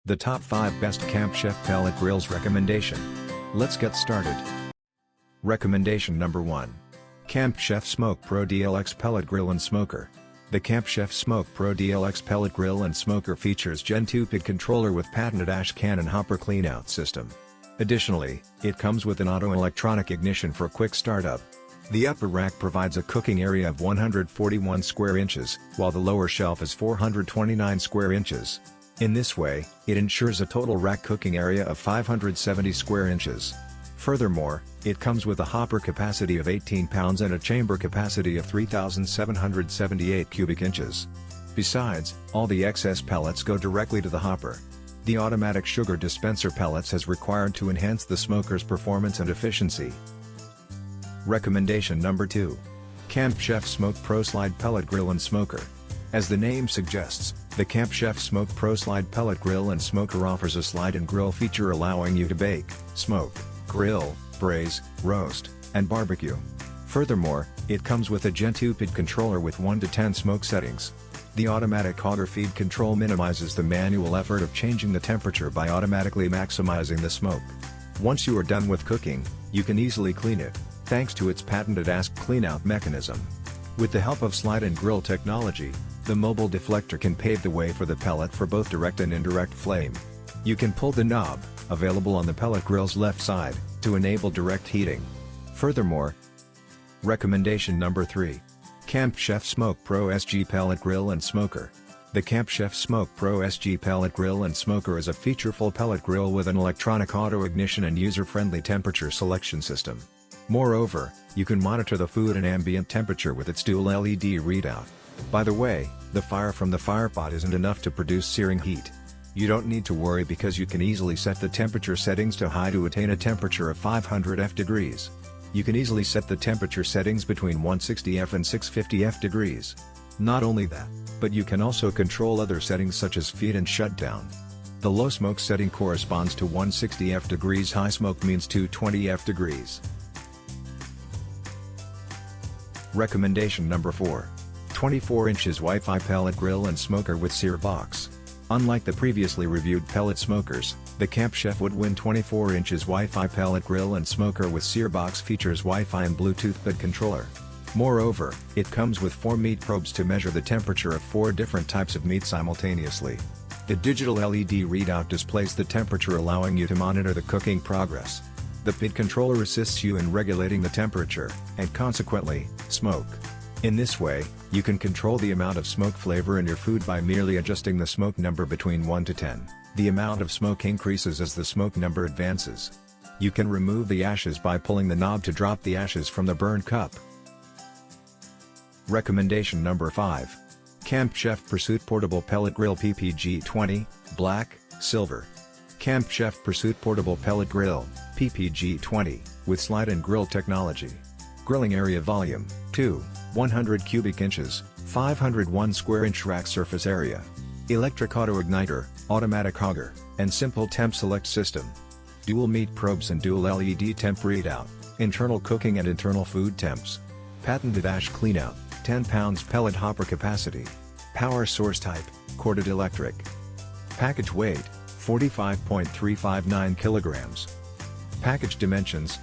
The top 5 best Camp Chef pellet grills recommendation. Let's get started. Recommendation number 1. Camp Chef SMOKEPRO DLX Pellet Grill and Smoker. The Camp Chef SMOKEPRO DLX Pellet Grill and Smoker features Gen 2 PID controller with patented ash can and hopper cleanout system. Additionally, it comes with an auto electronic ignition for quick startup. The upper rack provides a cooking area of 141 square inches, while the lower shelf is 429 square inches. In this way, it ensures a total rack cooking area of 570 square inches. Furthermore, it comes with a hopper capacity of 18 pounds and a chamber capacity of 3,778 cubic inches. Besides, all the excess pellets go directly to the hopper. The automatic sugar dispenser pellets is required to enhance the smoker's performance and efficiency. Recommendation number 2. Camp Chef SMOKEPRO Slide Pellet Grill and Smoker. As the name suggests, the Camp Chef SMOKEPRO Slide Pellet Grill and Smoker offers a slide and grill feature allowing you to bake, smoke, grill, braise, roast, and barbecue. Furthermore, it comes with a Gen 2 PID controller with 1 to 10 smoke settings. The automatic auger feed control minimizes the manual effort of changing the temperature by automatically maximizing the smoke. Once you are done with cooking, you can easily clean it, thanks to its patented ash cleanout mechanism. With the help of slide and grill technology, the mobile deflector can pave the way for the pellet for both direct and indirect flame. You can pull the knob, available on the pellet grill's left side, to enable direct heating. Furthermore, recommendation number 3. Camp Chef SMOKEPRO SG Pellet Grill and Smoker. The Camp Chef SMOKEPRO SG Pellet Grill and Smoker is a featureful pellet grill with an electronic auto ignition and user-friendly temperature selection system. Moreover, you can monitor the food and ambient temperature with its dual LED readout. By the way, the fire from the firepot isn't enough to produce searing heat. You don't need to worry because you can easily set the temperature settings to high to attain a temperature of 500 degrees. You can easily set the temperature settings between 160 and 650 degrees. Not only that, but you can also control other settings such as feed and shutdown. The low smoke setting corresponds to 160 degrees, high smoke means 220 degrees. Recommendation number 4. 24 inches Wi-Fi pellet grill and smoker with SEAR box. Unlike the previously reviewed pellet smokers, the Camp Chef Woodwind 24 inches Wi-Fi pellet grill and smoker with SEAR box features Wi-Fi and Bluetooth PID controller. Moreover, it comes with 4 meat probes to measure the temperature of 4 different types of meat simultaneously. The digital LED readout displays the temperature, allowing you to monitor the cooking progress. The PID controller assists you in regulating the temperature, and consequently, smoke. In this way, you can control the amount of smoke flavor in your food by merely adjusting the smoke number between 1 to 10. The amount of smoke increases as the smoke number advances. You can remove the ashes by pulling the knob to drop the ashes from the burned cup. Recommendation number 5. Camp Chef Pursuit Portable Pellet Grill PPG 20, Black, Silver. Camp Chef Pursuit Portable Pellet Grill, PPG 20, with slide and grill technology. Grilling area volume, 2, 100 cubic inches, 501 square inch rack surface area. Electric auto igniter, automatic auger, and simple temp select system. Dual meat probes and dual LED temp readout, internal cooking and internal food temps. Patented ash cleanout, 10 pounds pellet hopper capacity. Power source type, corded electric. Package weight, 45.359 kilograms. Package dimensions,